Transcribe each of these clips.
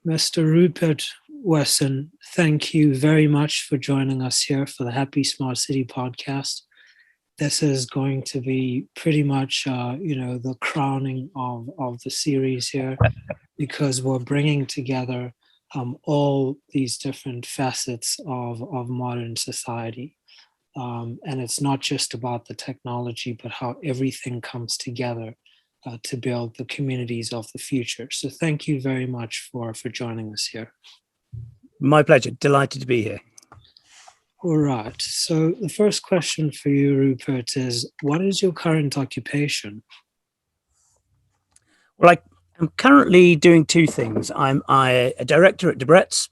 Mr. Rupert Wesson, thank you very much for joining us here for the Happy Smart City podcast. This is going to be pretty much, the crowning of the series here because we're bringing together all these different facets of modern society. And it's not just about the technology, but how everything comes together to build the communities of the future. So thank you very much for joining us here. My pleasure. Delighted to be here. All right. So the first question for you, Rupert, is what is your current occupation? Well, I'm currently doing two things. I'm a director at Debrett's,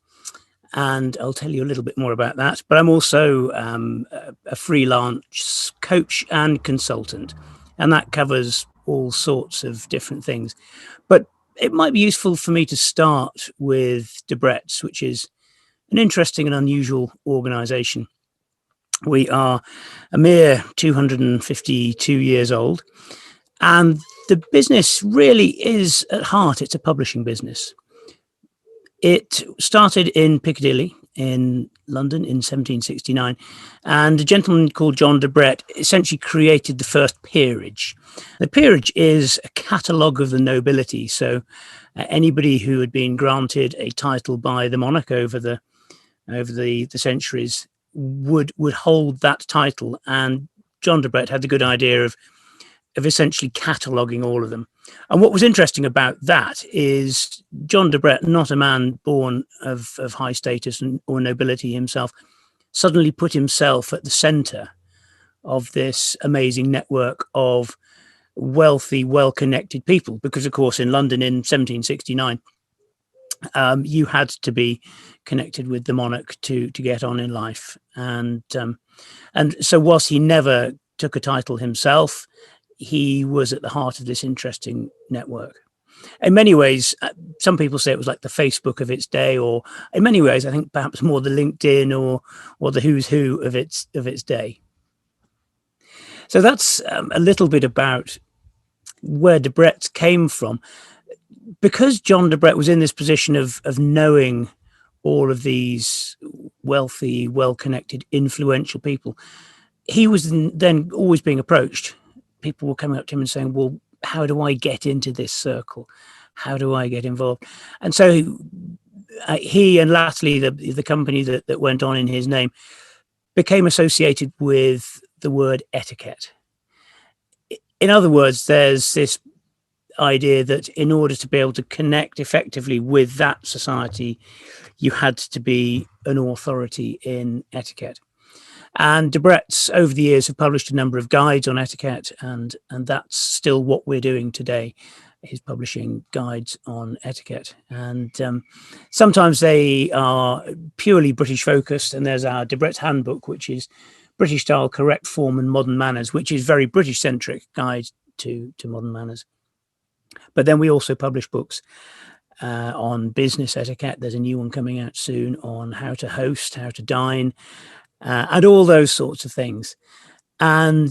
and I'll tell you a little bit more about that. But I'm also a freelance coach and consultant, and that covers all sorts of different things. But it might be useful for me to start with Debrett's, which is an interesting and unusual organisation. We are a mere 252 years old, and the business really is at heart, it's a publishing business. It started in Piccadilly in London in 1769, and a gentleman called John Debrett essentially created the first peerage. The peerage is a catalogue of the nobility, so anybody who had been granted a title by the monarch over the centuries would hold that title, and John Debrett had the good idea of essentially cataloguing all of them. And what was interesting about that is John Debrett, not a man born of high status or nobility himself, suddenly put himself at the centre of this amazing network of wealthy, well-connected people. Because, of course, in London in 1769, you had to be connected with the monarch to get on in life. And so whilst he never took a title himself, he was at the heart of this interesting network. In many ways, some people say it was like the Facebook of its day, or in many ways, I think perhaps more the LinkedIn or the who's who of its day. So that's a little bit about where Debrett came from. Because John Debrett was in this position of knowing all of these wealthy, well-connected, influential people, he was then always being approached. People were coming up to him and saying, well, how do I get into this circle? How do I get involved? And so he and latterly the company that went on in his name became associated with the word etiquette. In other words, there's this idea that in order to be able to connect effectively with that society, you had to be an authority in etiquette. And Debrett's over the years have published a number of guides on etiquette, and that's still what we're doing today, is publishing guides on etiquette. And sometimes they are purely British focused, and there's our Debrett's Handbook, which is British style, correct form and modern manners, which is very British centric guide to modern manners. But then we also publish books on business etiquette. There's a new one coming out soon on how to host, how to dine, and all those sorts of things. And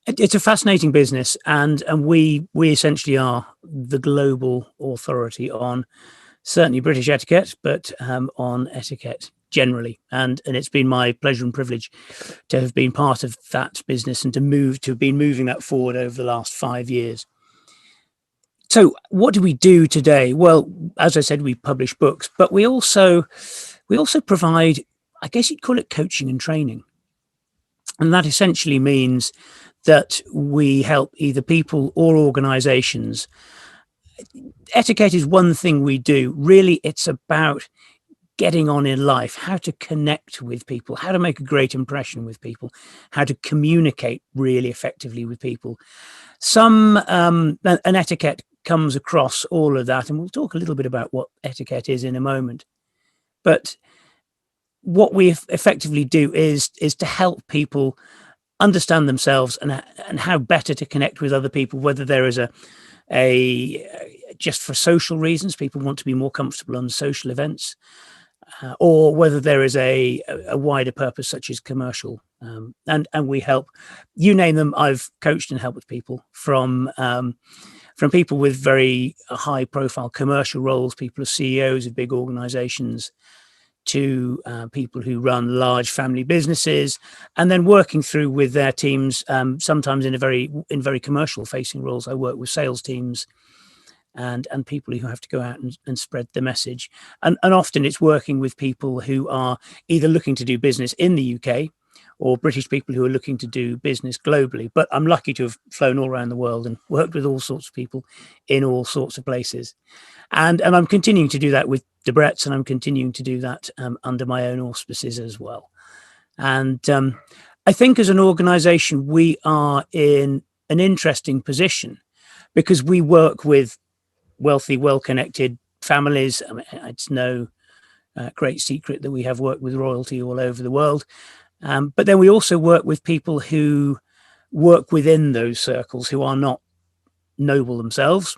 it's a fascinating business, and we essentially are the global authority on certainly British etiquette, but on etiquette generally. And it's been my pleasure and privilege to have been part of that business and to have been moving that forward over the last 5 years. So what do we do today? Well, as I said, we publish books, but we also provide, I guess you'd call it, coaching and training. And that essentially means that we help either people or organizations. Etiquette is one thing we do. Really, it's about getting on in life, how to connect with people, how to make a great impression with people, how to communicate really effectively with people. An etiquette comes across all of that, and we'll talk a little bit about what etiquette is in a moment. But what we effectively do is to help people understand themselves and how better to connect with other people, whether there is a just for social reasons, people want to be more comfortable on social events, or whether there is a wider purpose such as commercial. And we help, you name them. I've coached and helped with people from from people with very high profile commercial roles, people are CEOs of big organizations, to people who run large family businesses, and then working through with their teams, sometimes in very commercial facing roles. I work with sales teams and people who have to go out and spread the message. And often it's working with people who are either looking to do business in the UK or British people who are looking to do business globally. But I'm lucky to have flown all around the world and worked with all sorts of people in all sorts of places. And I'm continuing to do that with Debrett's, and I'm continuing to do that under my own auspices as well. And I think as an organization, we are in an interesting position because we work with wealthy, well-connected families. I mean, it's no great secret that we have worked with royalty all over the world. But then we also work with people who work within those circles, who are not noble themselves,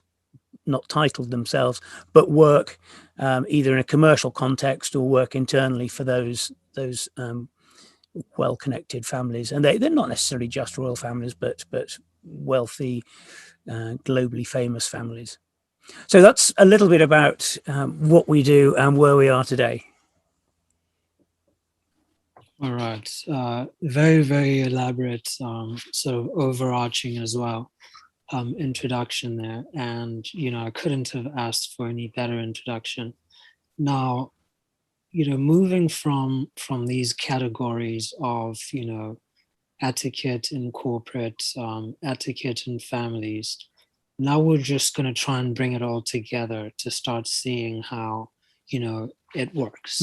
not titled themselves, but work either in a commercial context or work internally for those well-connected families. And they're not necessarily just royal families, but wealthy, globally famous families. So that's a little bit about what we do and where we are today. All right. Very, very elaborate, sort of overarching as well, introduction there. And, I couldn't have asked for any better introduction. Now, moving from these categories of, etiquette in corporate, etiquette in families, now we're just going to try and bring it all together to start seeing how, it works.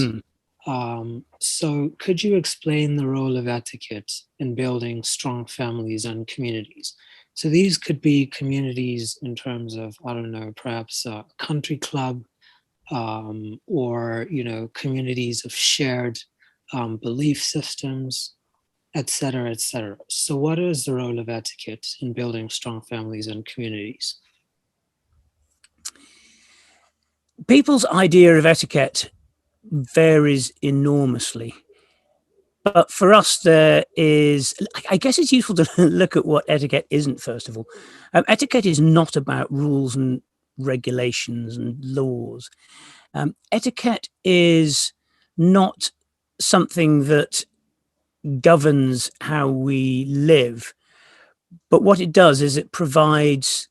So could you explain the role of etiquette in building strong families and communities? So these could be communities in terms of, I don't know, perhaps a country club, or, communities of shared belief systems, et cetera, et cetera. So what is the role of etiquette in building strong families and communities? People's idea of etiquette varies enormously. But for us, there is, I guess it's useful to look at what etiquette isn't, first of all. Etiquette is not about rules and regulations and laws. Etiquette is not something that governs how we live, but what it does is it provides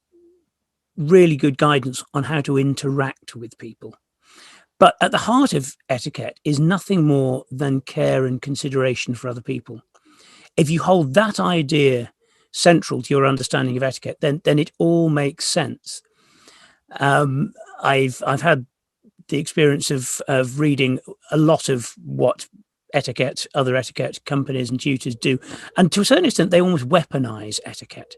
really good guidance on how to interact with people. But at the heart of etiquette is nothing more than care and consideration for other people. If you hold that idea central to your understanding of etiquette, then it all makes sense. I've had the experience of reading a lot of what other etiquette companies and tutors do, and to a certain extent, they almost weaponize etiquette.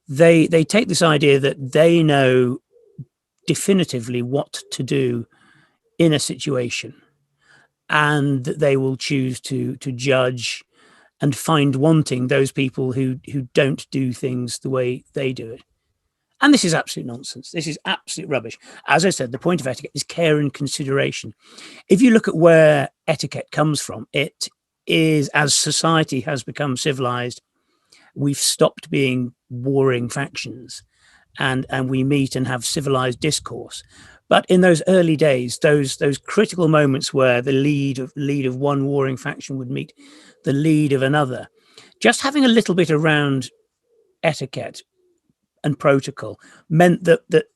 They take this idea that they know definitively what to do in a situation, and they will choose to judge and find wanting those people who don't do things the way they do it. And this is absolute nonsense. This is absolute rubbish. As I said, the point of etiquette is care and consideration. If you look at where etiquette comes from, it is, as society has become civilized, we've stopped being warring factions, and we meet and have civilized discourse. But in those early days, those critical moments where the lead of one warring faction would meet the lead of another, just having a little bit around etiquette and protocol meant that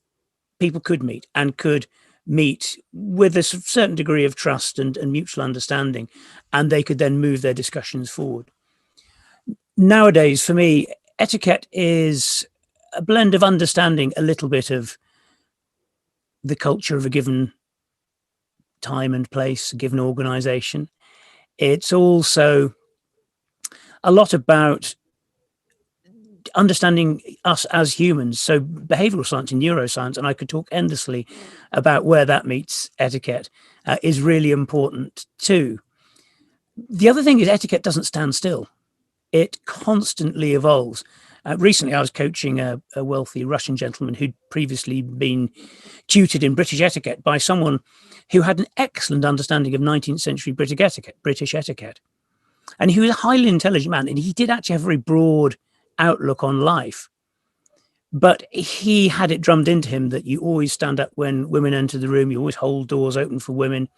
people could meet with a certain degree of trust and mutual understanding, and they could then move their discussions forward. Nowadays, for me, etiquette is a blend of understanding a little bit of the culture of a given time and place, a given organization. It's also a lot about understanding us as humans. So behavioral science and neuroscience, and I could talk endlessly about where that meets etiquette, is really important too. The other thing is etiquette doesn't stand still. It constantly evolves. Recently, I was coaching a wealthy Russian gentleman who'd previously been tutored in British etiquette by someone who had an excellent understanding of 19th century British etiquette. And he was a highly intelligent man, and he did actually have a very broad outlook on life. But he had it drummed into him that you always stand up when women enter the room. You always hold doors open for women.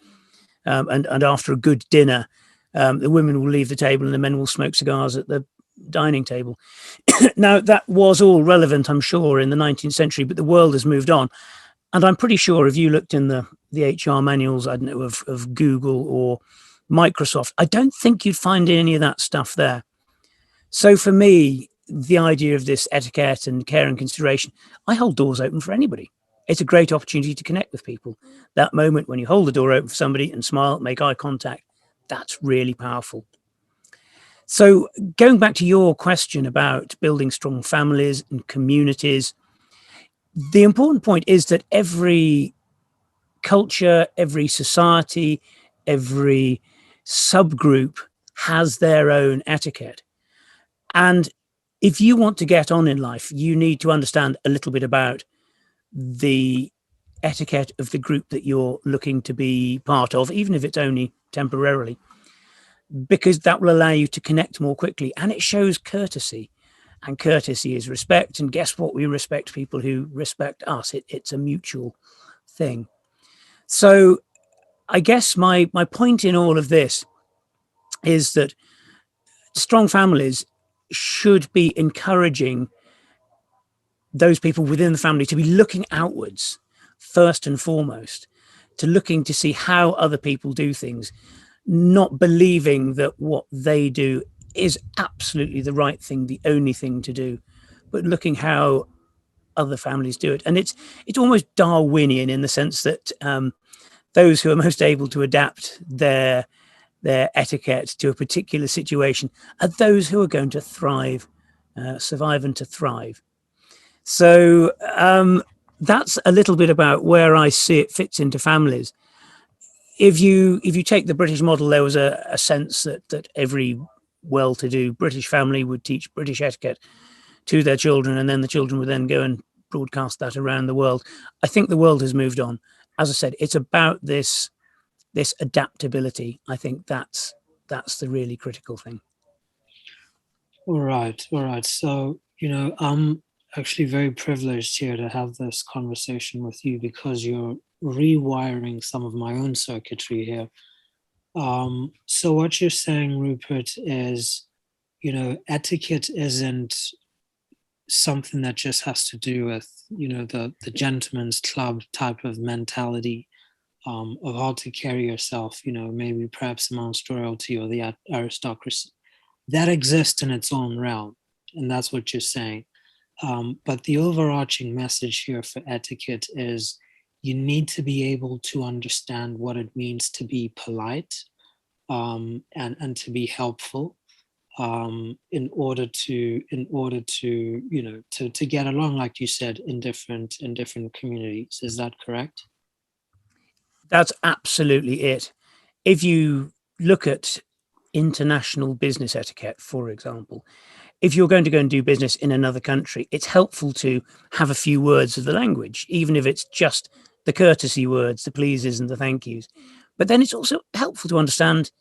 And after a good dinner, the women will leave the table and the men will smoke cigars at the dining table. Now, that was all relevant, I'm sure, in the 19th century, but the world has moved on. And I'm pretty sure if you looked in the HR manuals, I don't know, of Google or Microsoft, I don't think you'd find any of that stuff there. So for me, the idea of this etiquette and care and consideration, I hold doors open for anybody. It's a great opportunity to connect with people. That moment when you hold the door open for somebody and smile, make eye contact, that's really powerful. So going back to your question about building strong families and communities, the important point is that every culture, every society, every subgroup has their own etiquette. And if you want to get on in life, you need to understand a little bit about the etiquette of the group that you're looking to be part of, even if it's only temporarily, because that will allow you to connect more quickly. And it shows courtesy. And courtesy is respect. And guess what? We respect people who respect us. It's a mutual thing. So I guess my point in all of this is that strong families should be encouraging those people within the family to be looking outwards first and foremost, to looking to see how other people do things, not believing that what they do is absolutely the right thing, the only thing to do, but looking how other families do it. And it's almost Darwinian in the sense that those who are most able to adapt their etiquette to a particular situation are those who are going to thrive, survive and to thrive. So that's a little bit about where I see it fits into families. If you take the British model, there was a sense that every well-to-do British family would teach British etiquette to their children, and then the children would then go and broadcast that around the world. I think the world has moved on. As I said, it's about this adaptability. I think that's the really critical thing. All right. So, I'm actually very privileged here to have this conversation with you because you're rewiring some of my own circuitry here. So what you're saying, Rupert, is, etiquette isn't something that just has to do with, the gentleman's club type of mentality, of how to carry yourself, maybe perhaps amongst royalty or the aristocracy. That exists in its own realm, and that's what you're saying. But the overarching message here for etiquette is you need to be able to understand what it means to be polite, and to be helpful, in order to to get along, like you said, in different communities. Is that correct? That's absolutely it. If you look at international business etiquette, for example, if you're going to go and do business in another country, it's helpful to have a few words of the language, even if it's just the courtesy words, the pleases and the thank yous. But then it's also helpful to understand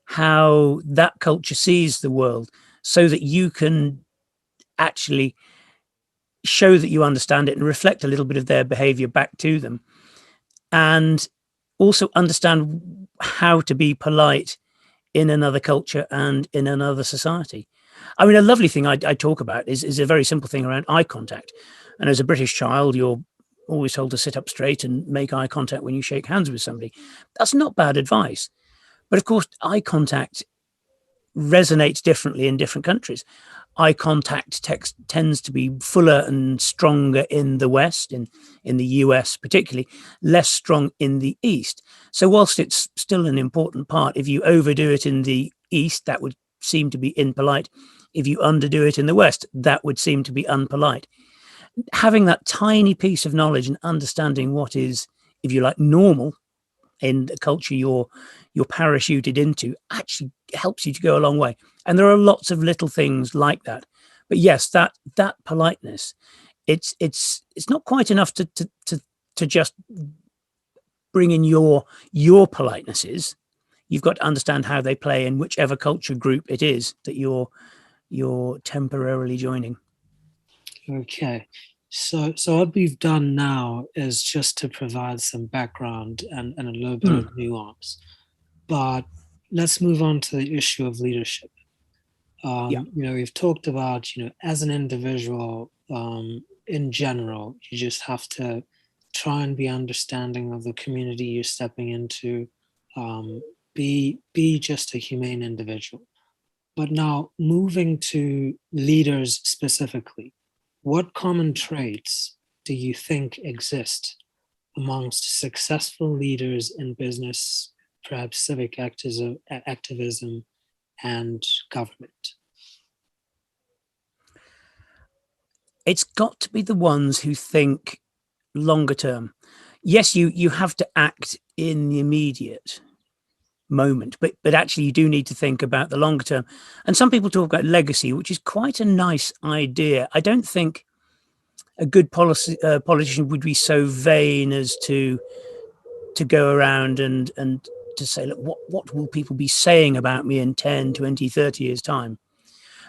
how that culture sees the world so that you can actually show that you understand it and reflect a little bit of their behavior back to them. And also understand how to be polite in another culture and in another society. I mean, a lovely thing I talk about is a very simple thing around eye contact. And as a British child, you're always told to sit up straight and make eye contact when you shake hands with somebody. That's not bad advice. But of course, eye contact resonates differently in different countries. Eye contact tends to be fuller and stronger in the West, in the US particularly, less strong in the East. So whilst it's still an important part, if you overdo it in the East, that would seem to be impolite. If you underdo it in the West, that would seem to be unpolite. Having that tiny piece of knowledge and understanding what is, if you like, normal in the culture you're parachuted into actually helps you to go a long way. And there are lots of little things like that. But yes, that politeness, it's not quite enough to just bring in your politenesses. You've got to understand how they play in whichever culture group it is that you're temporarily joining. Okay. So what we've done now is just to provide some background and a little bit Hmm. of nuance. But let's move on to the issue of leadership. Yeah. We've talked about, as an individual, in general, you just have to try and be understanding of the community you're stepping into. Um, be just a humane individual. But now, moving to leaders specifically, what common traits do you think exist amongst successful leaders in business, perhaps civic activism and government? It's got to be the ones who think longer term. Yes, you have to act in the immediate moment, but actually you do need to think about the longer term. And some people talk about legacy, which is quite a nice idea. I don't think a good politician would be so vain as to go around and to say, look, what will people be saying about me in 10, 20, 30 years time?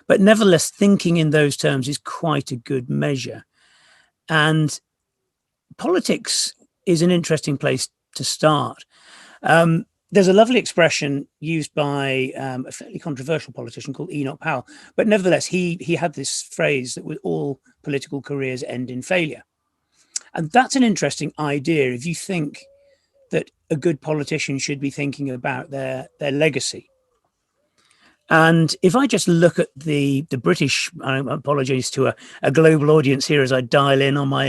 But nevertheless, thinking in those terms is quite a good measure. And politics is an interesting place to start. There's a lovely expression used by a fairly controversial politician called Enoch Powell, but nevertheless, he had this phrase that all political careers end in failure, and that's an interesting idea. If you think that a good politician should be thinking about their legacy, and if I just look at the British, apologies to a global audience here as I dial in on my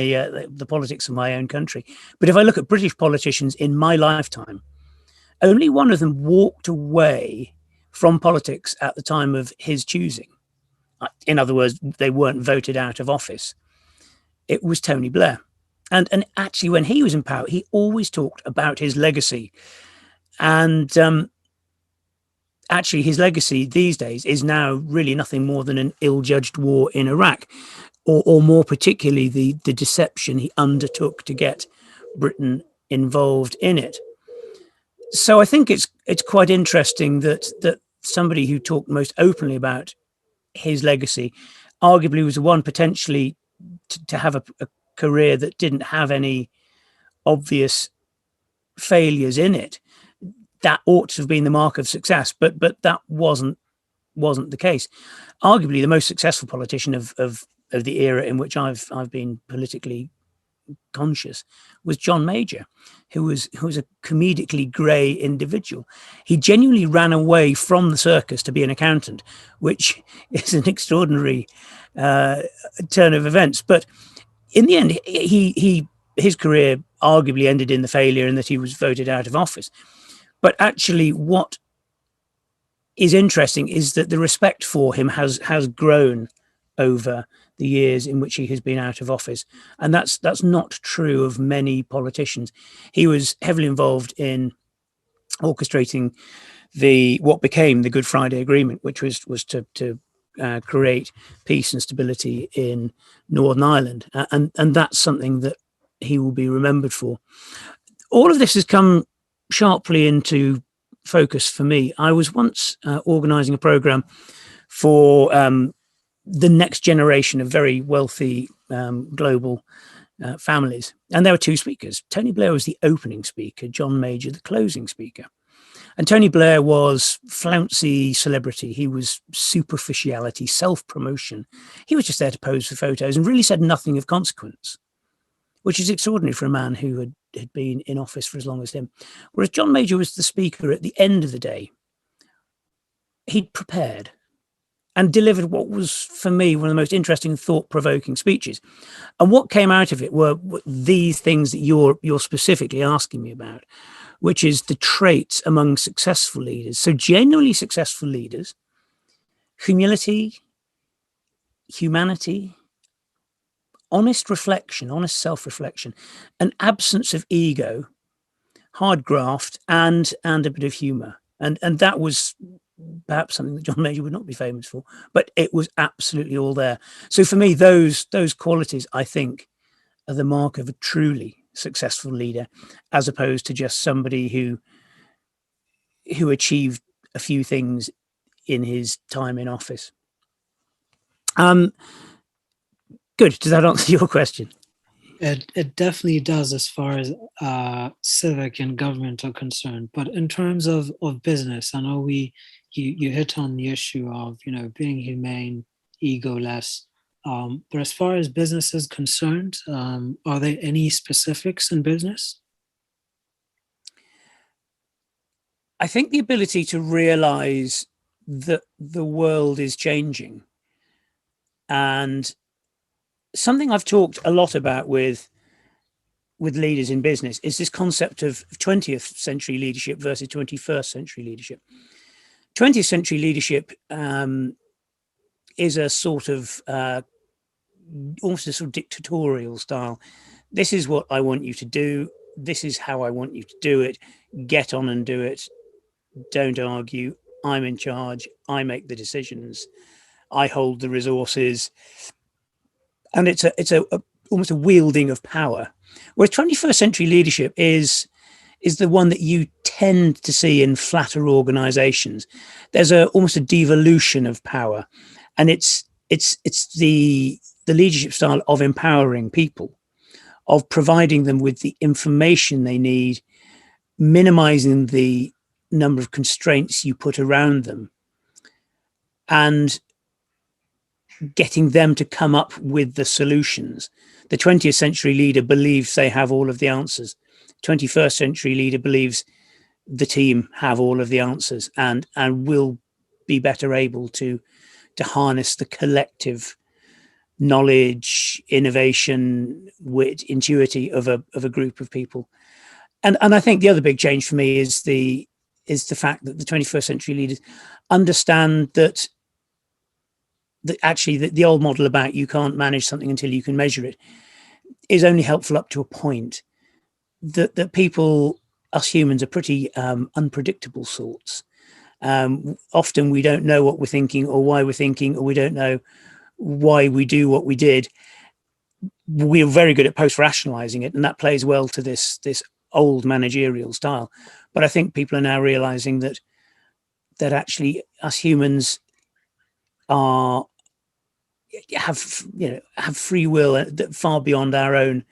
the politics of my own country, but if I look at British politicians in my lifetime, only one of them walked away from politics at the time of his choosing. In other words, they weren't voted out of office. It was Tony Blair. And actually, when he was in power, he always talked about his legacy. And actually, his legacy these days is now really nothing more than an ill-judged war in Iraq, or more particularly, the deception he undertook to get Britain involved in it. So I think it's quite interesting that somebody who talked most openly about his legacy arguably was the one potentially to have a career that didn't have any obvious failures in it. That ought to have been the mark of success, but that wasn't the case. Arguably, the most successful politician of the era in which I've been politically conscious was John Major, who was a comedically grey individual. He genuinely ran away from the circus to be an accountant, which is an extraordinary turn of events. But in the end, his career arguably ended in the failure in that he was voted out of office. But actually, what is interesting is that the respect for him has grown over the years in which he has been out of office, and that's not true of many politicians. He was heavily involved in orchestrating what became the Good Friday Agreement, which was to create peace and stability in Northern Ireland, and that's something that he will be remembered for. All of this has come sharply into focus for me. I was once organising a programme for the next generation of very wealthy global families. And there were two speakers. Tony Blair was the opening speaker, John Major, the closing speaker. And Tony Blair was flouncy celebrity. He was superficiality, self-promotion. He was just there to pose for photos and really said nothing of consequence, which is extraordinary for a man who had been in office for as long as him. Whereas John Major was the speaker at the end of the day. He'd prepared and delivered what was, for me, one of the most interesting, thought-provoking speeches. And what came out of it were these things that you're specifically asking me about, which is the traits among successful leaders. So genuinely successful leaders: humility, humanity, honest reflection, honest self-reflection, an absence of ego, hard graft, and a bit of humor. And that was perhaps something that John Major would not be famous for, but it was absolutely all there. So for me, those qualities, I think, are the mark of a truly successful leader, as opposed to just somebody who achieved a few things in his time in office. Good. Does that answer your question? It definitely does as far as civic and government are concerned. But in terms of business, I know you hit on the issue of being humane, egoless. But as far as business is concerned, are there any specifics in business? I think the ability to realize that the world is changing, and something I've talked a lot about with leaders in business is this concept of 20th century leadership versus 21st century leadership. 20th century leadership is a sort of almost a sort of dictatorial style. This is what I want you to do. This is how I want you to do it. Get on and do it. Don't argue. I'm in charge. I make the decisions. I hold the resources. And it's almost a wielding of power. Whereas 21st century leadership is the one that you tend to see in flatter organizations. There's almost a devolution of power, and it's the leadership style of empowering people, of providing them with the information they need, minimizing the number of constraints you put around them, and getting them to come up with the solutions. The 20th century leader believes they have all of the answers. 21st century leader believes the team have all of the answers and will be better able to harness the collective knowledge, innovation, wit, intuity of a group of people. And I think the other big change for me is the fact that the 21st century leaders understand that actually the old model about you can't manage something until you can measure it is only helpful up to a point. That people, us humans, are pretty unpredictable sorts. Often we don't know what we're thinking or why we're thinking, or we don't know why we do what we did. We're very good at post-rationalizing it, and that plays well to this old managerial style. But I think people are now realizing that actually us humans have free will far beyond our own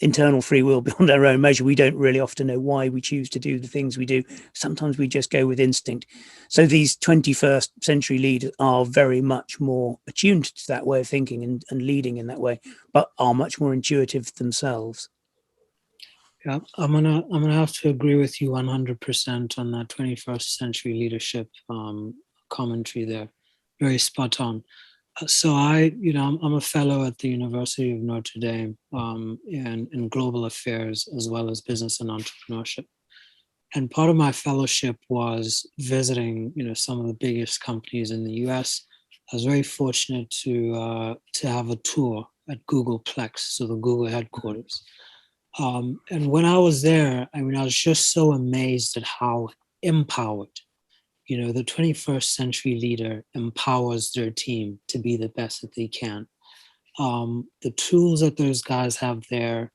internal free will, beyond our own measure. We don't really often know why we choose to do the things we do. Sometimes we just go with instinct. So these 21st century leaders are very much more attuned to that way of thinking and leading in that way, but are much more intuitive themselves. Yeah, I'm gonna have to agree with you 100% on that 21st century leadership commentary there. Very spot on. So I'm a fellow at the University of Notre Dame in global affairs as well as business and entrepreneurship. And part of my fellowship was visiting, some of the biggest companies in the U.S. I was very fortunate to have a tour at Googleplex, so the Google headquarters. And when I was there, I was just so amazed at how empowered, the 21st century leader empowers their team to be the best that they can. The tools that those guys have there,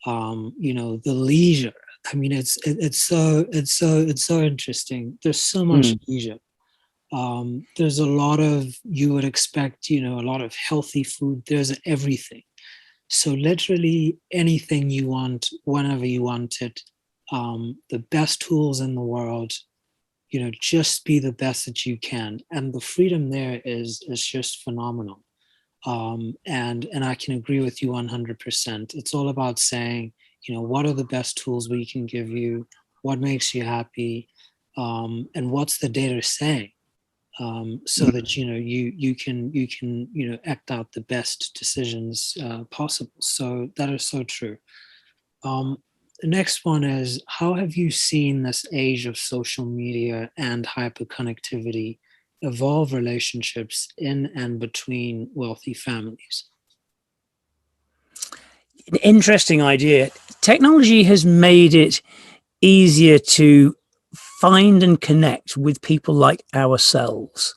the leisure. It's so interesting. There's so much leisure. There's a lot of, you would expect, a lot of healthy food. There's everything. So literally anything you want, whenever you want it, the best tools in the world, just be the best that you can. And the freedom there is just phenomenal. And I can agree with you 100%. It's all about saying, what are the best tools we can give you? What makes you happy? And what's the data saying? So that you can act out the best decisions possible. So that is so true. The next one is, how have you seen this age of social media and hyperconnectivity evolve relationships in and between wealthy families? An interesting idea. Technology has made it easier to find and connect with people like ourselves.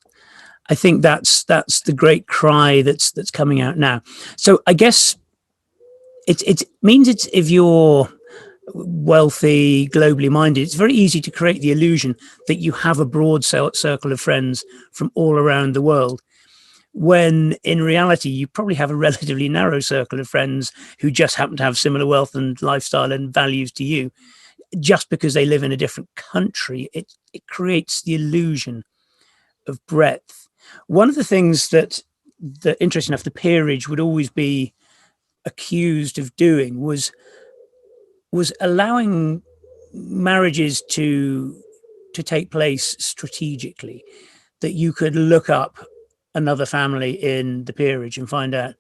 I think that's the great cry that's coming out now. So I guess it means if you're wealthy, globally minded, it's very easy to create the illusion that you have a broad circle of friends from all around the world. when in reality you probably have a relatively narrow circle of friends who just happen to have similar wealth and lifestyle and values to you. Just because they live in a different country, it creates the illusion of breadth. One of the things that interesting enough, the peerage would always be accused of doing was allowing marriages to take place strategically, that you could look up another family in the peerage and find out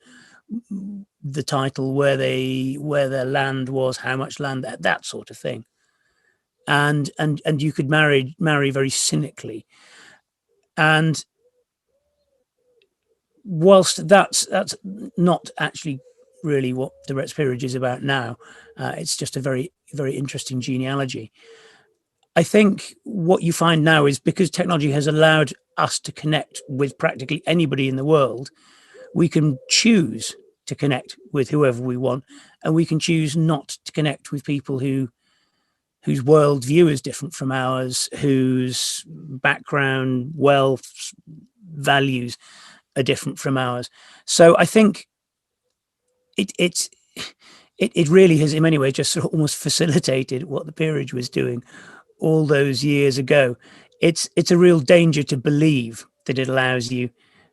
the title, where their land was, how much land, that sort of thing, and you could marry very cynically. And whilst that's not actually really what the Retz peerage is about now, it's just a very, very interesting genealogy. I think what you find now is, because technology has allowed us to connect with practically anybody in the world, we can choose to connect with whoever we want, and we can choose not to connect with people whose worldview is different from ours, whose background, wealth, values are different from ours. So I think it really has, in many ways, just sort of almost facilitated what the peerage was doing all those years ago. It's a real danger to believe that it allows you,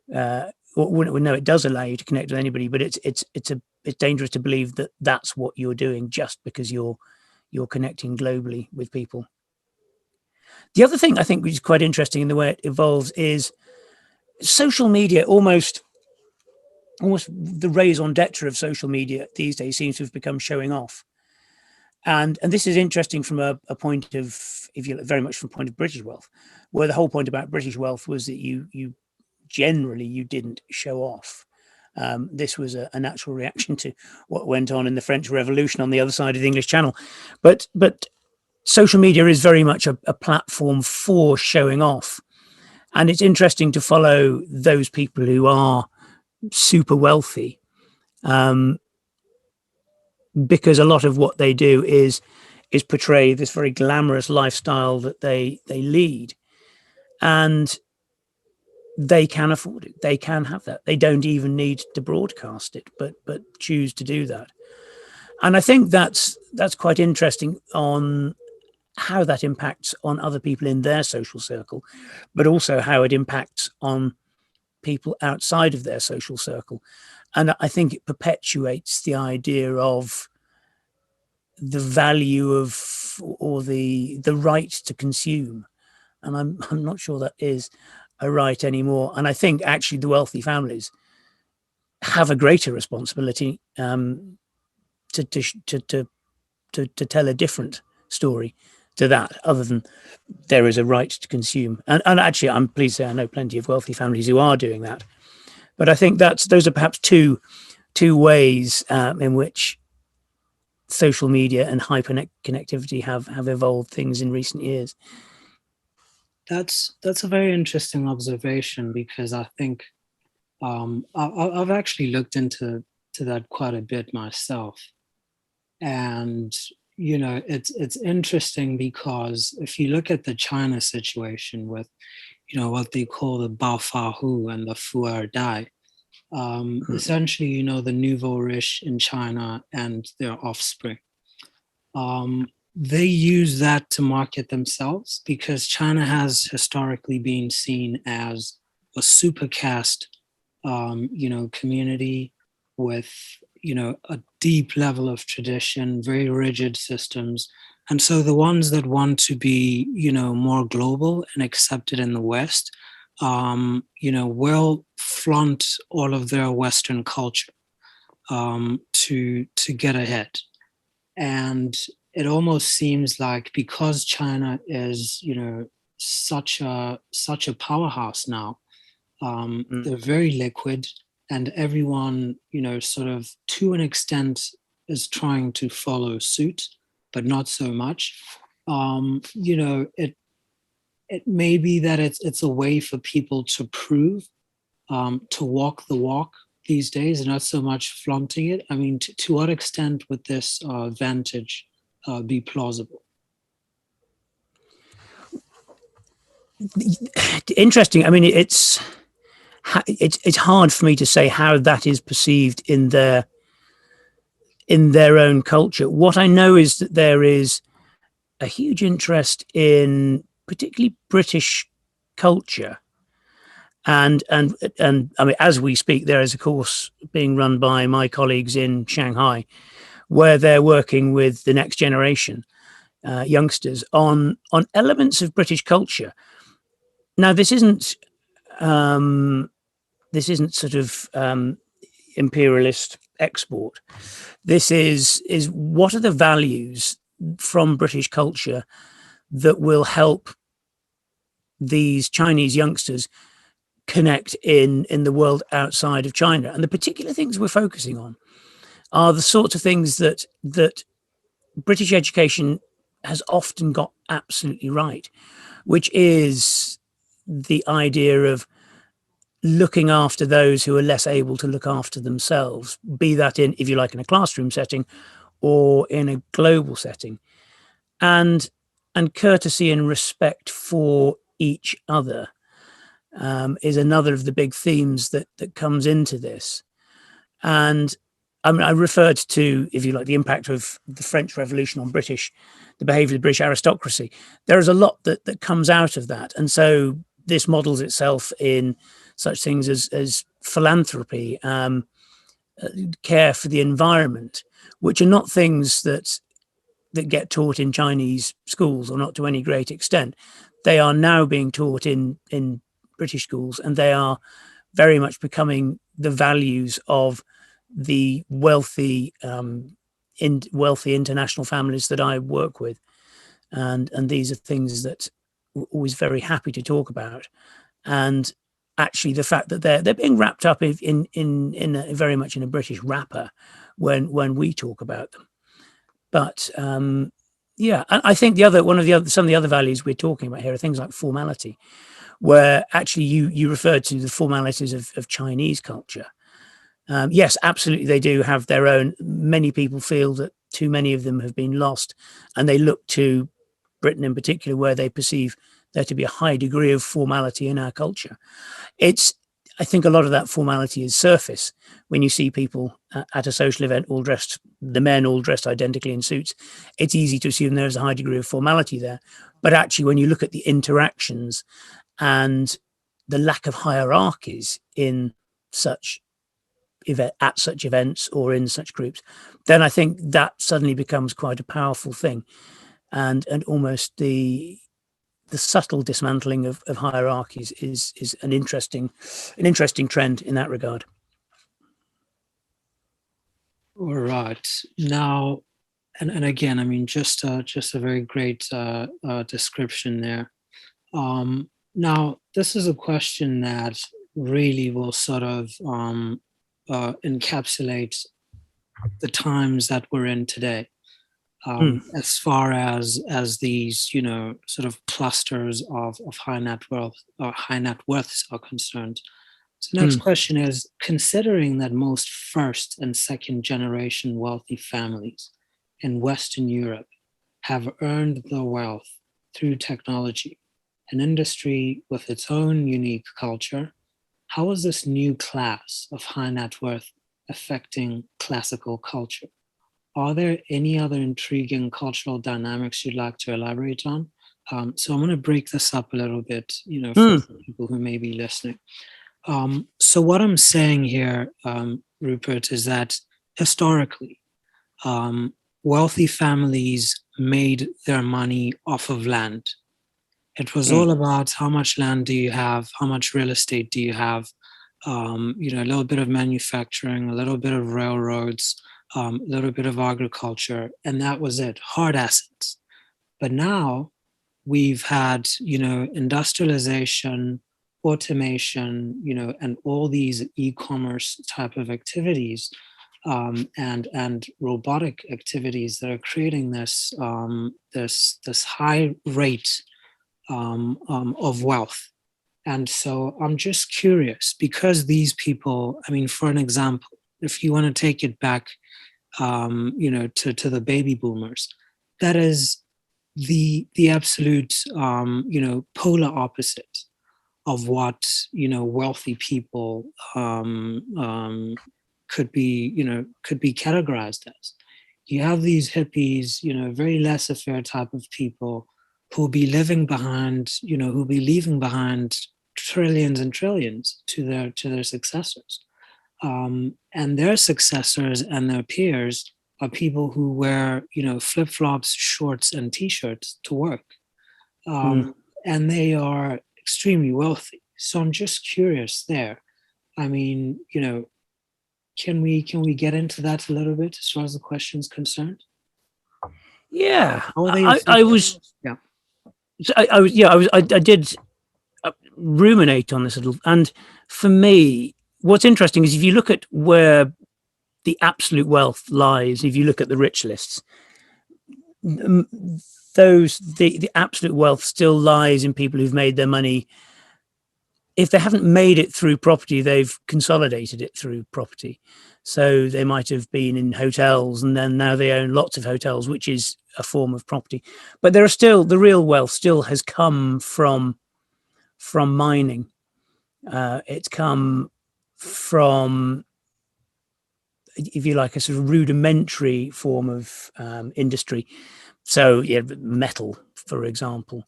no, it does allow you to connect with anybody, but it's dangerous to believe that that's what you're doing just because you're connecting globally with people. The other thing I think which is quite interesting in the way it evolves is social media. Almost the raison d'etre of social media these days seems to have become showing off. And this is interesting from a point of, if you very much from a point of British wealth, where the whole point about British wealth was that you generally you didn't show off. This was a natural reaction to what went on in the French Revolution on the other side of the English Channel. But social media is very much a platform for showing off. And it's interesting to follow those people who are super wealthy, because a lot of what they do is portray this very glamorous lifestyle that they lead, and they can afford it. They can have that. They don't even need to broadcast it, but choose to do that. And I think that's quite interesting on how that impacts on other people in their social circle, but also how it impacts on people outside of their social circle. And I think it perpetuates the idea of the value of, or the right to consume. And I'm not sure that is a right anymore. And I think actually the wealthy families have a greater responsibility to tell a different story to that, other than there is a right to consume. And actually, I'm pleased to say I know plenty of wealthy families who are doing that. But I think those are perhaps two ways in which social media and hyper-connectivity have evolved things in recent years. That's a very interesting observation, because I think I've actually looked into that quite a bit myself. And it's interesting, because if you look at the China situation with what they call the Baofahu and the Fu'er Dai, essentially the nouveau riche in China and their offspring, they use that to market themselves, because China has historically been seen as a super caste community with a deep level of tradition, very rigid systems. And so the ones that want to be more global and accepted in the West will flaunt all of their Western culture to get ahead. And it almost seems like, because China is such a powerhouse now, they're very liquid, and everyone sort of to an extent is trying to follow suit, but not so much. It may be that it's a way for people to prove, to walk the walk these days, and not so much flaunting it. I mean, to what extent would this vantage be plausible? Interesting. I mean, it's it's hard for me to say how that is perceived in their own culture. What I know is that there is a huge interest in particularly British culture. And I mean, as we speak, there is a course being run by my colleagues in Shanghai, where they're working with the next generation youngsters on elements of British culture. Now, this isn't sort of imperialist export. This is what are the values from British culture that will help these Chinese youngsters connect in the world outside of China. And the particular things we're focusing on are the sorts of things that British education has often got absolutely right, which is the idea of looking after those who are less able to look after themselves, be that in, if you like, in a classroom setting or in a global setting, and courtesy and respect for each other is another of the big themes that comes into this. And I mean, I referred to, if you like, the impact of the French Revolution on the behaviour of the British aristocracy. There is a lot that comes out of that, and so this models itself in such things as philanthropy, care for the environment, which are not things that get taught in Chinese schools, or not to any great extent. They are now being taught in British schools, and they are very much becoming the values of the wealthy international families that I work with, and these are things that we're always very happy to talk about. And actually, the fact that they're being wrapped up in very much in a British wrapper when we talk about them. But yeah, I think some of the other values we're talking about here are things like formality, where actually you referred to the formalities of Chinese culture. Yes, absolutely, they do have their own. Many people feel that too many of them have been lost, and they look to Britain in particular, where they perceive there to be a high degree of formality in our culture. I think a lot of that formality is surface. When you see people at a social event all dressed, the men all dressed identically in suits, it's easy to assume there's a high degree of formality there. But actually, when you look at the interactions and the lack of hierarchies in such events or in such groups, then I think that suddenly becomes quite a powerful thing, and almost the subtle dismantling of hierarchies is an interesting trend in that regard. All right. Now, and again, I mean, just a very great description there. Now, this is a question that really will sort of encapsulate the times that we're in today. As far as these, you know, sort of clusters of high net worths are concerned. So the next question is, considering that most first and second generation wealthy families in Western Europe have earned their wealth through technology, an industry with its own unique culture, how is this new class of high net worth affecting classical culture? Are there any other intriguing cultural dynamics you'd like to elaborate on? So I'm going to break this up a little bit, you know, for people who may be listening. So what I'm saying here, Rupert, is that historically, wealthy families made their money off of land. It was all about how much land do you have, how much real estate do you have, you know, a little bit of manufacturing, a little bit of railroads, a little bit of agriculture, and that was it, hard assets. But now we've had, you know, industrialization, automation, you know, and all these e-commerce type of activities, and robotic activities that are creating this this high rate of wealth. And so I'm just curious, because these people, I mean, for an example, if you want to take it back, you know, to the baby boomers, that is the absolute, you know, polar opposite of what wealthy people could be categorized as. You have these hippies, very laissez-faire type of people who'll be living behind, who'll be leaving behind trillions and trillions to their successors. And their successors and their peers are people who wear, flip-flops, shorts, and t-shirts to work. And they are extremely wealthy. So I'm just curious there. I mean, can we get into that a little bit as far as the question is concerned? Yeah, How are they I was. Yeah. I did ruminate on this a little, and for me, what's interesting is if you look at where the absolute wealth lies, if you look at the rich lists, the absolute wealth still lies in people who've made their money. If they haven't made it through property, they've consolidated it through property. So they might have been in hotels, and then now they own lots of hotels, which is a form of property. But there are still, the real wealth still has come from mining. It's come from, if you like, a sort of rudimentary form of industry. So metal, for example,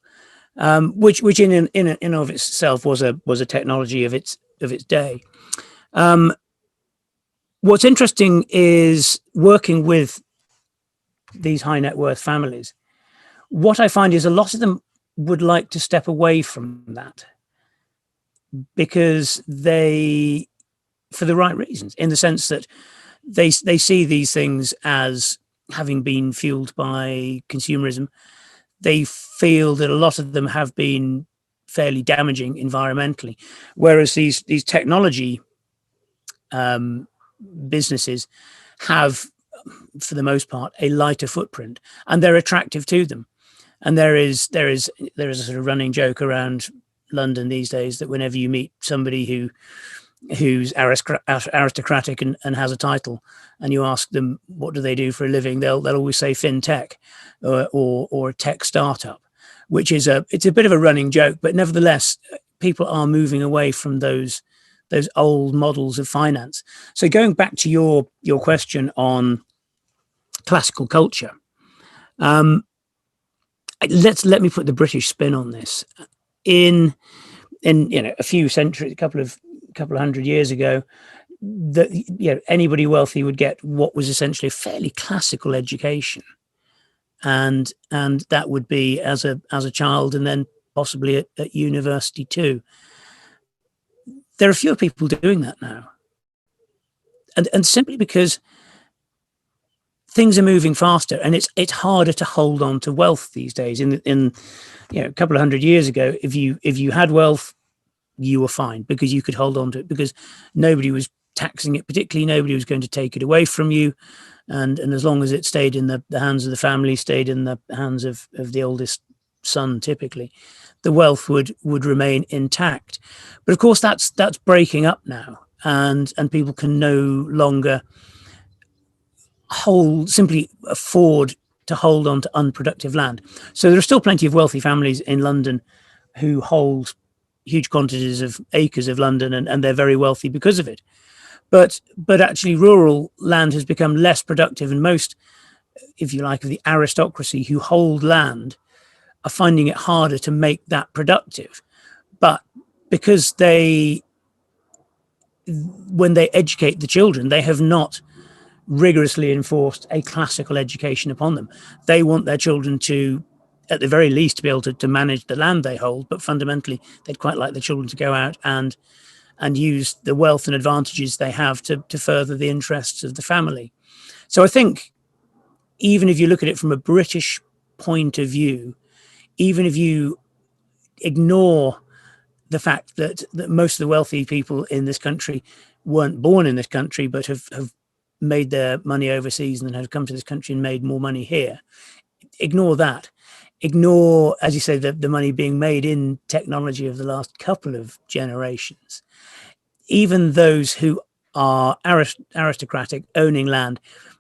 which in and of itself was a technology of its day. What's interesting is working with these high net worth families. What I find is a lot of them would like to step away from that because they, for the right reasons, in the sense that they see these things as having been fueled by consumerism. They feel that a lot of them have been fairly damaging environmentally, whereas these technology businesses have, for the most part, a lighter footprint, and they're attractive to them. And there is a sort of running joke around London these days that whenever you meet somebody who's aristocratic and has a title, and you ask them what do they do for a living, they'll always say fintech or a tech startup, which is it's a bit of a running joke, but nevertheless, people are moving away from those old models of finance. So going back to your question on classical culture, let me put the British spin on this. In a few centuries, a couple of hundred years ago, that anybody wealthy would get what was essentially a fairly classical education, and that would be as a child, and then possibly at university too. There are fewer people doing that now, and simply because things are moving faster, and it's harder to hold on to wealth these days. In a couple of hundred years ago, if you had wealth, you were fine because you could hold on to it because nobody was taxing it, particularly nobody was going to take it away from you, and as long as it stayed in the hands of the family, stayed in the hands of the oldest son, typically, the wealth would remain intact. But of course, that's breaking up now, and people can no longer simply afford to hold on to unproductive land. So there are still plenty of wealthy families in London who hold huge quantities of acres of London, and they're very wealthy because of it. But actually, rural land has become less productive, and most, if you like, of the aristocracy who hold land are finding it harder to make that productive. But because when they educate the children, they have not rigorously enforced a classical education upon them. They want their children to, at the very least, to be able to manage the land they hold, but fundamentally, they'd quite like the children to go out and use the wealth and advantages they have to further the interests of the family. So I think even if you look at it from a British point of view, even if you ignore the fact that most of the wealthy people in this country weren't born in this country, but have made their money overseas and then have come to this country and made more money here, ignore that. Ignore, as you say, the money being made in technology of the last couple of generations. Even those who are aristocratic, owning land,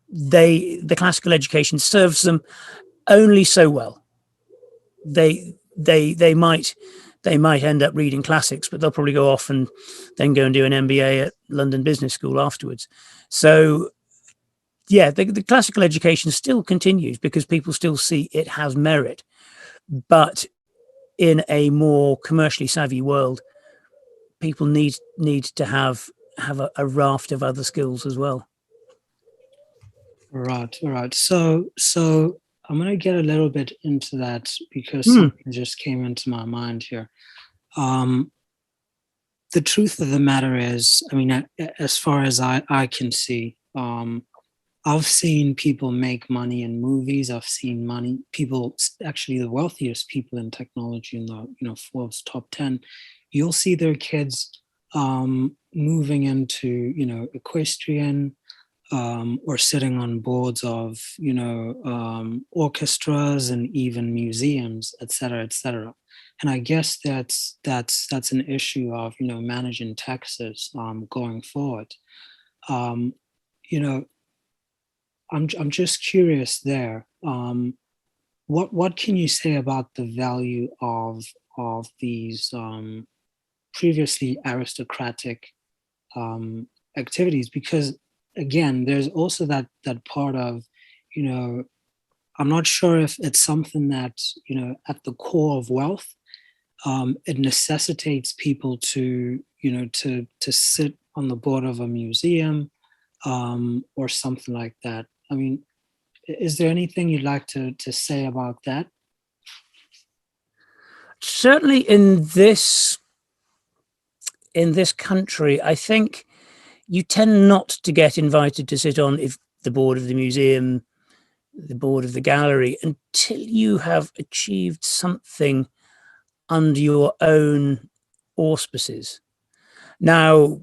the classical education serves them only so well. They might they might end up reading classics, but they'll probably go off and then go and do an MBA at London Business School afterwards. So yeah, the classical education still continues because people still see it has merit, but in a more commercially savvy world, people need to have a raft of other skills as well. Right, right. So I'm gonna get a little bit into that because something just came into my mind here. Um, the truth of the matter is, I mean, as far as I can see, I've seen people make money in movies. I've seen people, actually the wealthiest people in technology in the, Forbes top 10, you'll see their kids moving into, equestrian, or sitting on boards of, orchestras and even museums, et cetera, et cetera. And I guess that's an issue of, managing Texas going forward. Um, you know, I'm just curious there. What can you say about the value of these previously aristocratic activities? Because again, there's also that part of, you know, I'm not sure if it's something that, at the core of wealth, it necessitates people to, to sit on the board of a museum, or something like that. I mean, is there anything you'd like to say about that? Certainly in this country, I think you tend not to get invited to sit on the board of the museum, the board of the gallery, until you have achieved something under your own auspices. Now,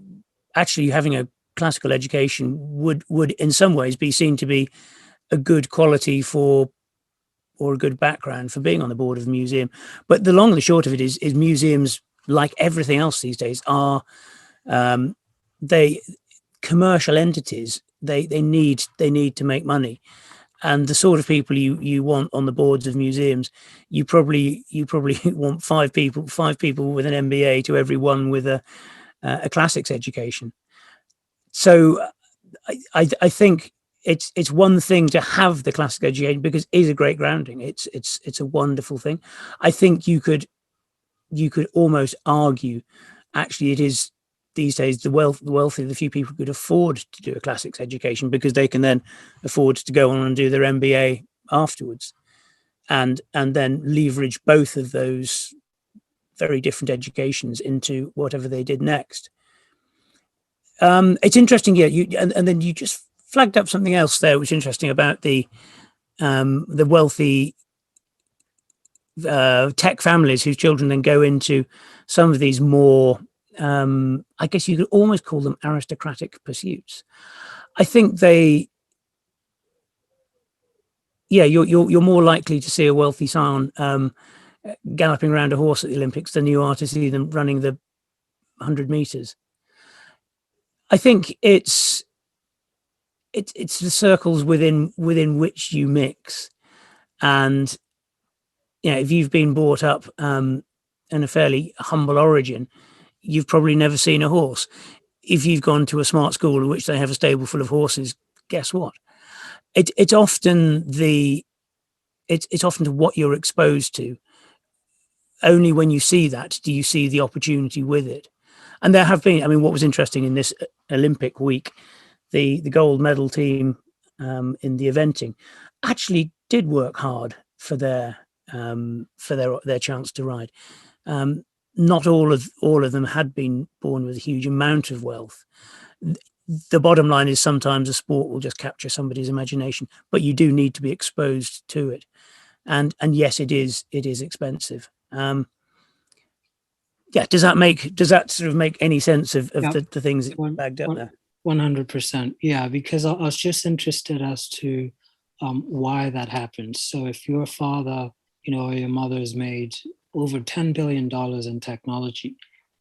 actually having a classical education would in some ways be seen to be a good quality for, or a good background for being on the board of a museum. But the long and the short of it is museums, like everything else these days, are they commercial entities. They need to make money, and the sort of people you want on the boards of museums, you probably want five people with an MBA to every one with a classics education. So I think it's one thing to have the classic education because it is a great grounding. It's a wonderful thing. I think you could almost argue, actually, it is these days the wealthy, the few people could afford to do a classics education because they can then afford to go on and do their MBA afterwards, and then leverage both of those very different educations into whatever they did next. It's interesting, yeah. And then you just flagged up something else there, which is interesting about the wealthy tech families whose children then go into some of these more, I guess you could almost call them aristocratic pursuits. I think you're more likely to see a wealthy scion galloping around a horse at the Olympics than you are to see them running the 100 meters. I think it's the circles within which you mix, and if you've been brought up in a fairly humble origin, you've probably never seen a horse. If you've gone to a smart school in which they have a stable full of horses, guess what? It's often it's often to what you're exposed to. Only when you see that do you see the opportunity with it. And there have been, I mean, what was interesting in this Olympic week, the gold medal team in the eventing actually did work hard for their chance to ride. Not all of them had been born with a huge amount of wealth. The bottom line is sometimes a sport will just capture somebody's imagination, but you do need to be exposed to it. And yes, it is expensive. Does that sort of make any sense of the things that bagged up there? 100%. Yeah, because I was just interested as to why that happens. So if your father, or your mother's made over $10 billion in technology,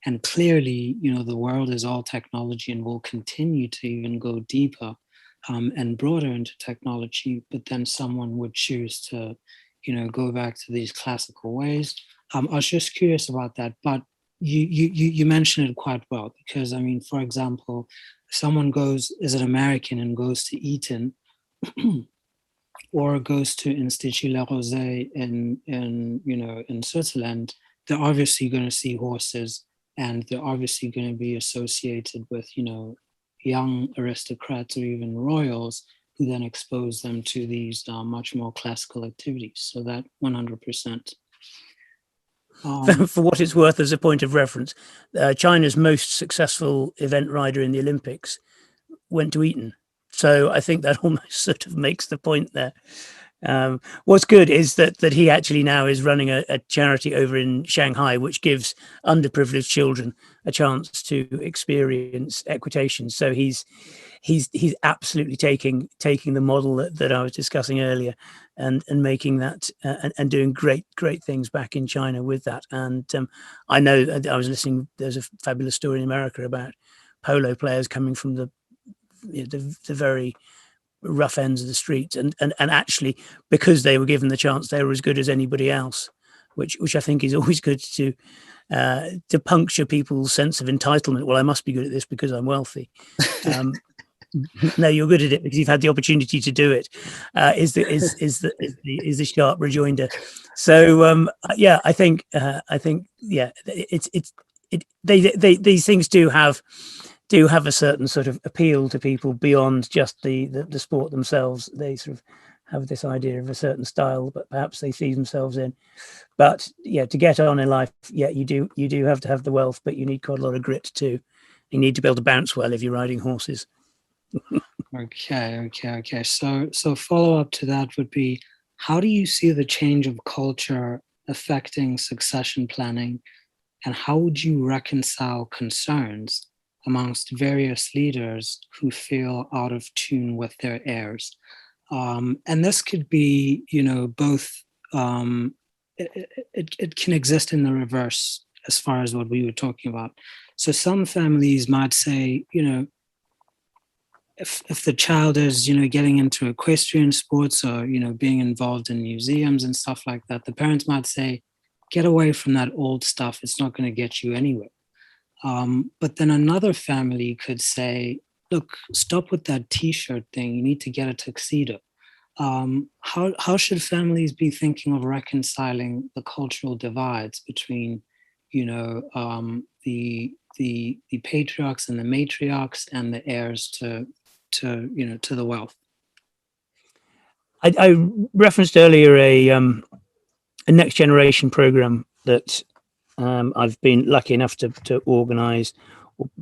and clearly, the world is all technology and will continue to even go deeper and broader into technology, but then someone would choose to, go back to these classical ways. I was just curious about that, but you mentioned it quite well because I mean, for example, if someone goes is an American and goes to Eton or goes to Institut La Rosée in in Switzerland, they're obviously going to see horses, and they're obviously going to be associated with young aristocrats or even royals who then expose them to these much more classical activities. So that 100%. For what it's worth, as a point of reference, China's most successful event rider in the Olympics went to Eton. So I think that almost sort of makes the point there. What's good is that he actually now is running a charity over in Shanghai, which gives underprivileged children a chance to experience equitation. So he's absolutely taking the model that I was discussing earlier, and making that and doing great things back in China with that. And I know I was listening. There's a fabulous story in America about polo players coming from the very rough ends of the street, and actually, because they were given the chance, they were as good as anybody else, which I think is always good to puncture people's sense of entitlement. Well, I must be good at this because I'm wealthy. No, you're good at it because you've had the opportunity to do it. Is the sharp rejoinder. So yeah, I think yeah, these things do have a certain sort of appeal to people beyond just the sport themselves. They sort of have this idea of a certain style, but perhaps they see themselves in. But yeah, to get on in life, yeah, you do have to have the wealth, but you need quite a lot of grit too. You need to be able to bounce well if you're riding horses. Okay. So follow up to that would be, how do you see the change of culture affecting succession planning, and how would you reconcile concerns amongst various leaders who feel out of tune with their heirs? And this could be, both. It can exist in the reverse as far as what we were talking about. So some families might say, if the child is getting into equestrian sports, or being involved in museums and stuff like that, the parents might say, get away from that old stuff, it's not going to get you anywhere. But then another family could say, look, stop with that t-shirt thing, you need to get a tuxedo. How should families be thinking of reconciling the cultural divides between the patriarchs and the matriarchs and the heirs to the wealth? I referenced earlier a next generation program that I've been lucky enough to organise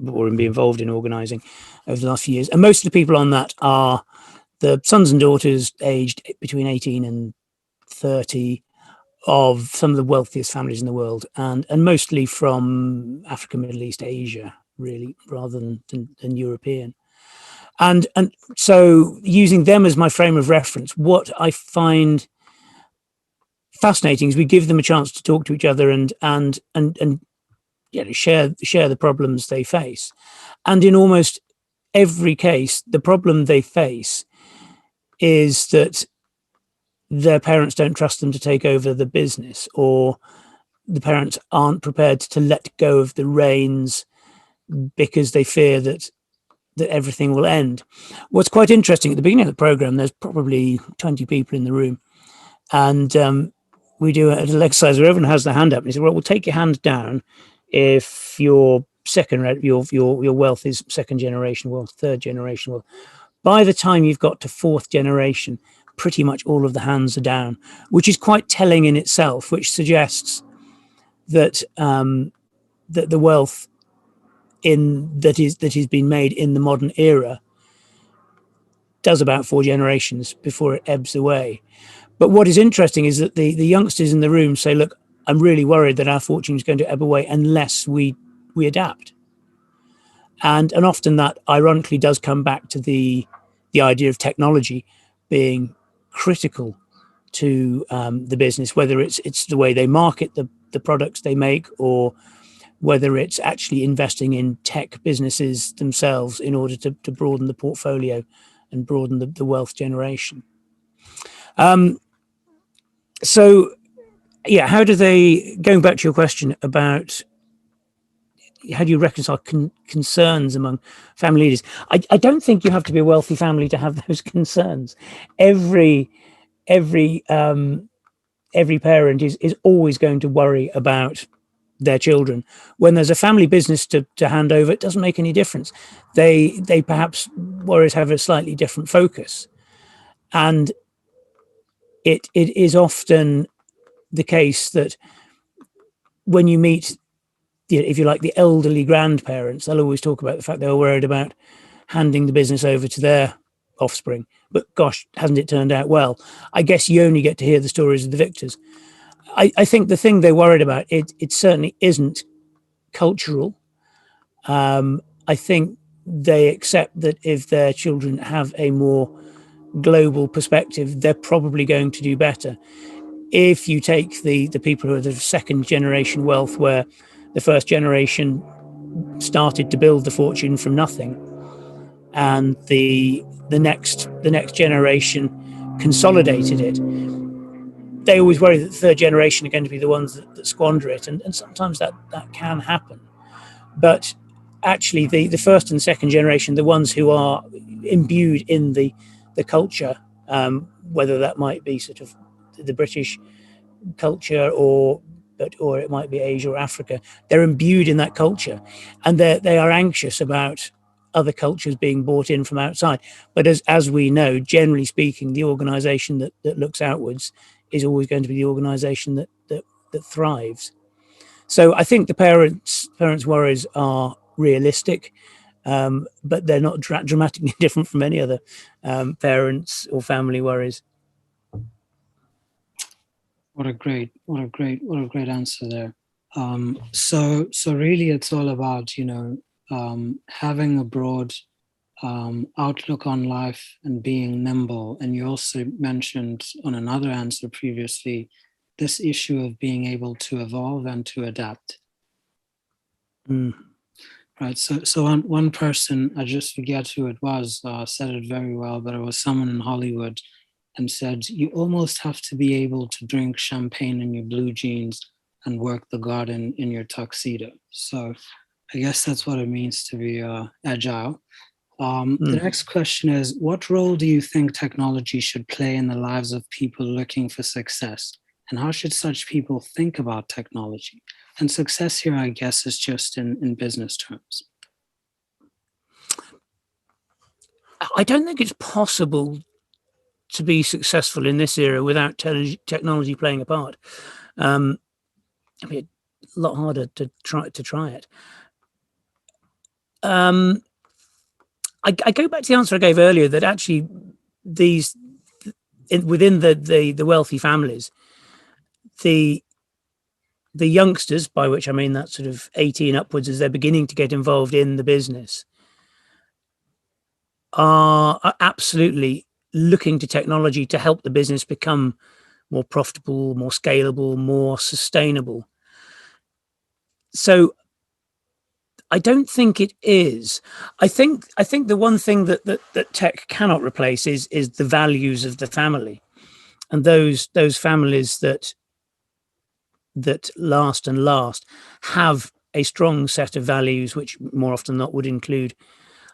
or be involved in organising over the last few years, and most of the people on that are the sons and daughters aged between 18 and 30 of some of the wealthiest families in the world, and mostly from Africa, Middle East, Asia, really, rather than European. And so using them as my frame of reference, what I find fascinating is we give them a chance to talk to each other and share the problems they face. And in almost every case, the problem they face is that their parents don't trust them to take over the business, or the parents aren't prepared to let go of the reins because they fear that everything will end. What's quite interesting, at the beginning of the program, there's probably 20 people in the room, and we do a little exercise where everyone has their hand up, and he said, well, we'll take your hand down if your wealth is second generation wealth, third generation wealth. By the time you've got to fourth generation, pretty much all of the hands are down, which is quite telling in itself, which suggests that that the wealth that is being made in the modern era does about 4 generations before it ebbs away. But what is interesting is that the youngsters in the room say, look, I'm really worried that our fortune is going to ebb away unless we adapt. And often that ironically does come back to the idea of technology being critical to the business, whether it's the way they market the products they make, or whether it's actually investing in tech businesses themselves in order to broaden the portfolio and broaden the wealth generation. So Yeah, how do they, going back to your question about how do you reconcile concerns among family leaders? I don't think you have to be a wealthy family to have those concerns. Every every every parent is always going to worry about their children. When there's a family business to hand over, it doesn't make any difference. They perhaps worries have a slightly different focus, and it is often the case that when you meet, if you like, the elderly grandparents, they'll always talk about the fact they're worried about handing the business over to their offspring. But gosh, hasn't it turned out well? I guess you only get to hear the stories of the victors. I think the thing they're worried about, it certainly isn't cultural. I think they accept that if their children have a more global perspective, they're probably going to do better. If you take the people who are the second generation wealth, where the first generation started to build the fortune from nothing, and the next generation consolidated it, they always worry that the third generation are going to be the ones that squander it, and sometimes that can happen. But actually, the first and second generation, the ones who are imbued in the culture, whether that might be sort of the British culture, or it might be Asia or Africa, they're imbued in that culture, and they are anxious about other cultures being brought in from outside. But as we know, generally speaking, the organisation that looks outwards is always going to be the organisation that thrives. So I think the parents' worries are realistic, but they're not dramatically different from any other parents or family worries. What a great answer there. So really, it's all about having a broad outlook on life and being nimble. And you also mentioned on another answer previously this issue of being able to evolve and to adapt. Mm. Right. So one person, I just forget who it was, said it very well, but it was someone in Hollywood, and said, you almost have to be able to drink champagne in your blue jeans and work the garden in your tuxedo. So I guess that's what it means to be agile. The next question is, what role do you think technology should play in the lives of people looking for success? And how should such people think about technology? And success here, I guess, is just in business terms. I don't think it's possible to be successful in this era without technology playing a part. It'd be a lot harder to try it. I go back to the answer I gave earlier, that actually these within the wealthy families, the youngsters, by which I mean that sort of 18 upwards, as they're beginning to get involved in the business, are absolutely looking to technology to help the business become more profitable, more scalable, more sustainable. So I don't think it is. I think the one thing that tech cannot replace is the values of the family, and those families that last and last have a strong set of values, which more often than not would include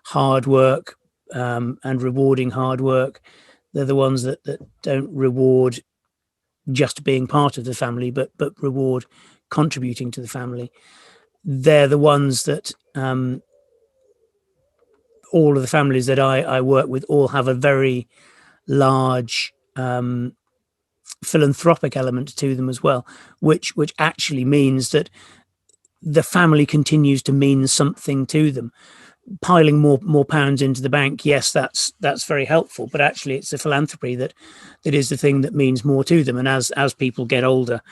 hard work, and rewarding hard work. They're the ones that don't reward just being part of the family, but reward contributing to the family. They're the ones that all of the families that I work with all have a very large philanthropic element to them as well, which actually means that the family continues to mean something to them. Piling more pounds into the bank, yes, that's very helpful, but actually it's the philanthropy that is the thing that means more to them. And as people get older,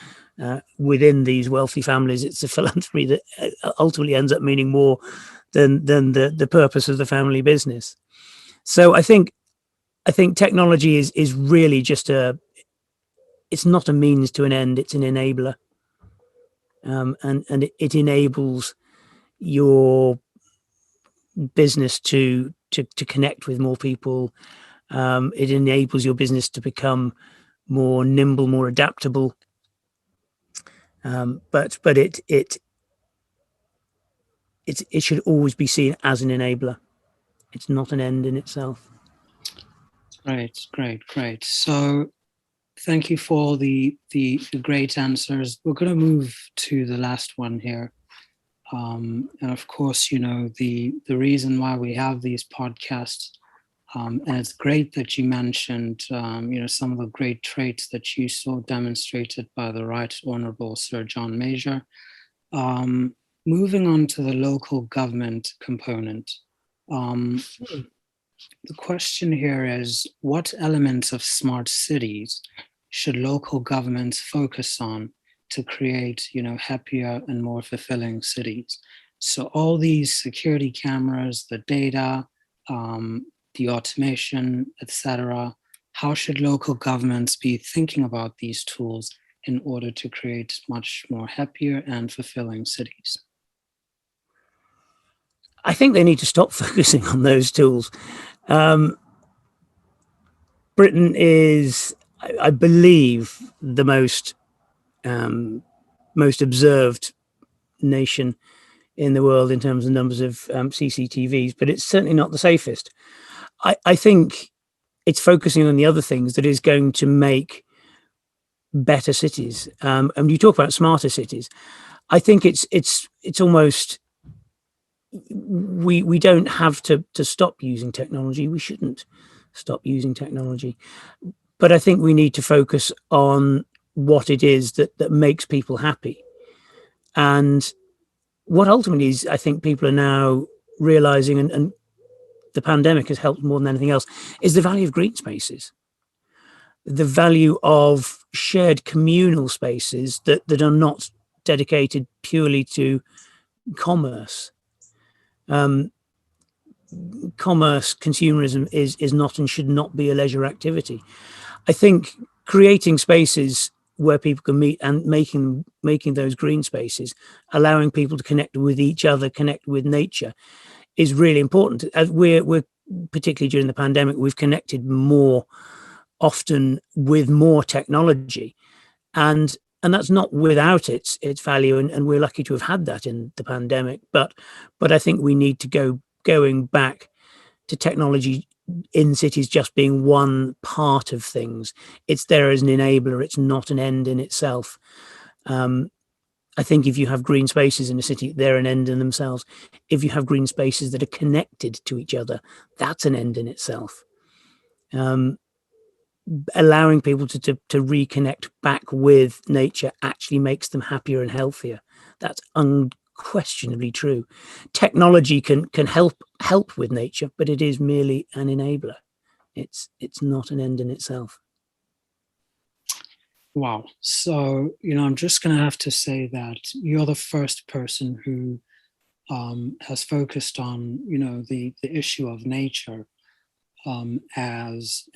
within these wealthy families, it's the philanthropy that ultimately ends up meaning more than the purpose of the family business. So I think technology is really just it's not a means to an end, it's an enabler. And it enables your business to connect with more people. It enables your business to become more nimble, more adaptable. But it should always be seen as an enabler. It's not an end in itself. Great. So thank you for the great answers. We're going to move to the last one here. And of course, the reason why we have these podcasts, and it's great that you mentioned, some of the great traits that you saw demonstrated by the Right Honourable Sir John Major. Moving on to the local government component. The question here is, what elements of smart cities should local governments focus on to create, happier and more fulfilling cities? So all these security cameras, the data, the automation, etc. How should local governments be thinking about these tools in order to create much more happier and fulfilling cities? I think they need to stop focusing on those tools. Britain is, I believe, the most observed nation in the world in terms of numbers of CCTVs, but it's certainly not the safest. I think it's focusing on the other things that is going to make better cities. And you talk about smarter cities. I think it's almost, we don't have to stop using technology. We shouldn't stop using technology, but I think we need to focus on what it is that makes people happy. And what ultimately is, I think people are now realizing, and the pandemic has helped more than anything else, is the value of green spaces, the value of shared communal spaces that are not dedicated purely to commerce. Commerce, consumerism is not and should not be a leisure activity. I think creating spaces where people can meet and making those green spaces, allowing people to connect with each other, connect with nature, is really important. As we're particularly during the pandemic, we've connected more often with more technology, and that's not without its value, and we're lucky to have had that in the pandemic. But I think we need to going back to technology in cities just being one part of things. It's there as an enabler. It's not an end in itself. I think if you have green spaces in a city, they're an end in themselves. If you have green spaces that are connected to each other, that's an end in itself. Allowing people to reconnect back with nature actually makes them happier and healthier. That's unquestionably true. Technology can help with nature, but it is merely an enabler. It's not an end in itself. Wow. So, I'm just going to have to say that you're the first person who has focused on, the issue of nature as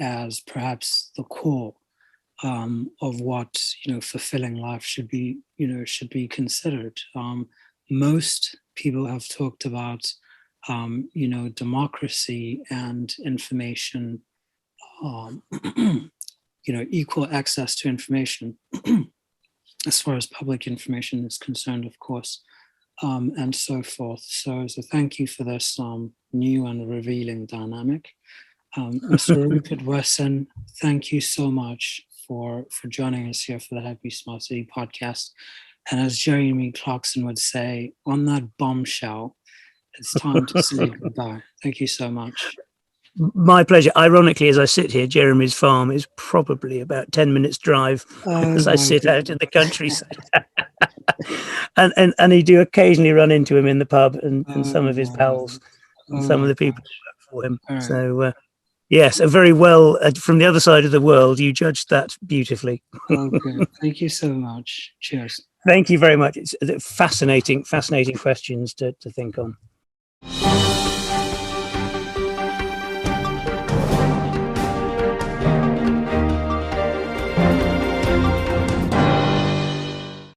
perhaps the core of what, fulfilling life should be considered. Most people have talked about, democracy and information, equal access to information, as far as public information is concerned, of course, and so forth. So thank you for this new and revealing dynamic. Mr. Rupert Wesson, thank you so much for joining us here for the Happy Smart City podcast. And as Jeremy Clarkson would say, on that bombshell, it's time to say goodbye. Thank you so much. My pleasure. Ironically, as I sit here, Jeremy's farm is probably about 10 minutes drive as I sit out in the countryside. and I do occasionally run into him in the pub and some of his pals and some of the people who work for him. Right. So, yes, a very well, from the other side of the world, you judged that beautifully. Okay, thank you so much. Cheers. Thank you very much. It's fascinating questions to think on.